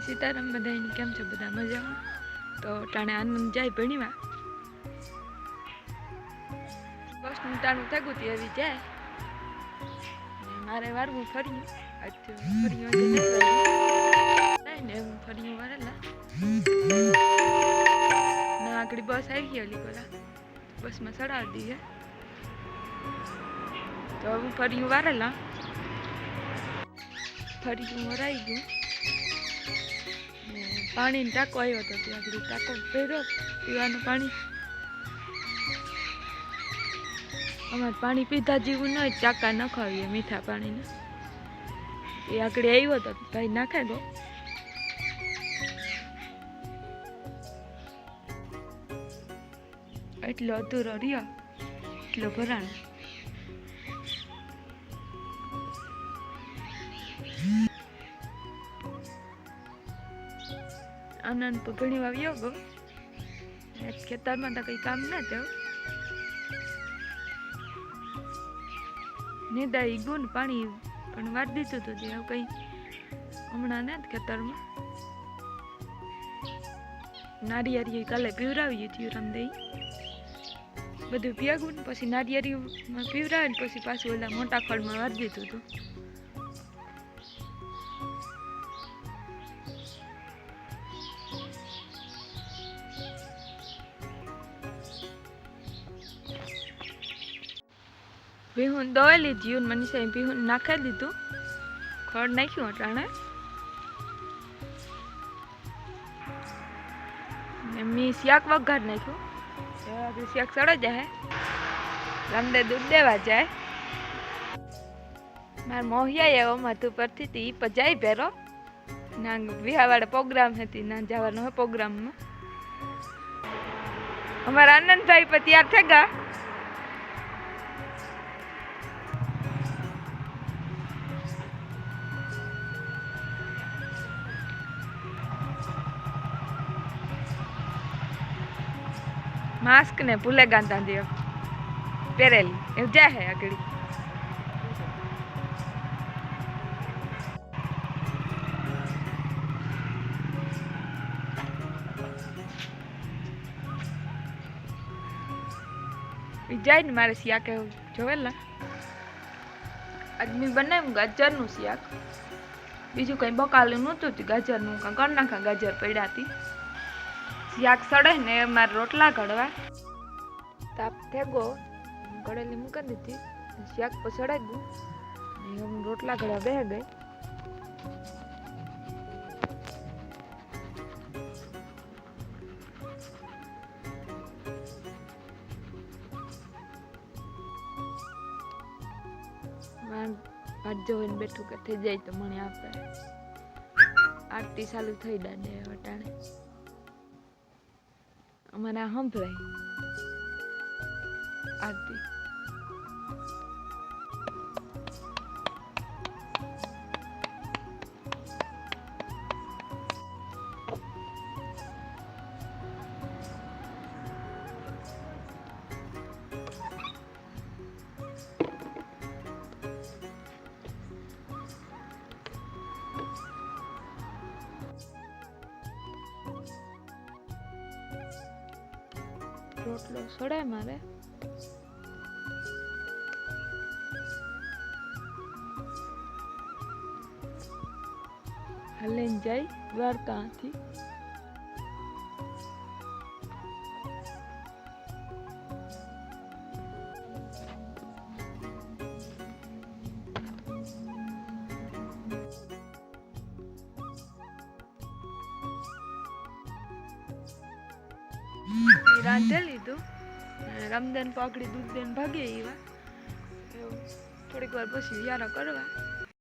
સીતારામ બધાની કેમ છે બધા મજામાં? તો ટાણે આનંદ જાય ભણીમાં બસનું ટાણું થયું તે આવી જાય મારે વારવું ફર્યું ફર્યું ને હું ફર્યું વારેલા ના આગળ બસ આવી ગઈ ઓલી કોલા બસમાં ચડાવી દીધે તો હું ફર્યું વારેલા ફર્યું વરાઈ ગયું પાણીનો ટાંકો આવ્યો હતો ત્યાં આગળ ટાંકો ભર્યો પીવાનું પાણી અમારે પાણી પીધા જેવું નહીં ચાકા નખાવીએ મીઠા પાણીને એ આગળ આવ્યો હતો ભાઈ નાખે ગો એટલો અધૂરો રહ્યો એટલો ભરાણો આનંદ તો ઘણી વાર આવ્યો ગયો ખેતરમાં તો કઈ કામ ના થયું નિદાઈ ગયું ને પાણી પણ વાર દીધું હતું જે કઈ હમણાં ને ખેતરમાં નારિયેરી કાલે પીવરાવી હતી રામદેવી બધું પીવાગું ને પછી નારિયેરીમાં પીવરાવે ને પછી પાછું ઓલા મોટા ખડમાં વાર દીધું હતું ભીહું દોઈ લીધી મનીષા ભીહું નાખી દીધું ખડ નાખ્યું અટાણે મેં શાક વઘાર નાખ્યું શાક સડો જાય રામદે દૂધ દેવા જાય મારા મોહિયા એવો માથું પરથી હતી પજાઈ પહેરો ના વિહાવાળા પ્રોગ્રામ હતી ના જવાનો હોય પ્રોગ્રામમાં અમારા આનંદભાઈ પર તૈયાર થઈ ગયા मास्क ने भूले गांधा दियो पेरेली ए जा है अगड़ी जाए ने मारे सिया के जोवेला आदमी बनाव्યું ગાજરનું શાક બીજું કઈ બકાલું નહોતું ગાજરનું કણ નાખા ગાજર પડ્યા હતી શાક સડે ને મારે રોટલા ઘડવા તાપ થેગો ઘડેલી મૂકી દીધી શાક પછડાઈ ગયું ને હું રોટલા ઘડવા બેહી ગઈ ભાજો હોય બેઠું કે થઈ જાય તો મને આપે આરતી ચાલુ થઈ દાડે વટાણે અમારા સંભળાય આરતી રોટલો સડે મારે હલેન જાય દ્વારકાથી રાંધે લીધું રામદાન પાકડી દૂધ દેન ભાગે એવા થોડીક વાર પછી યારા કરવા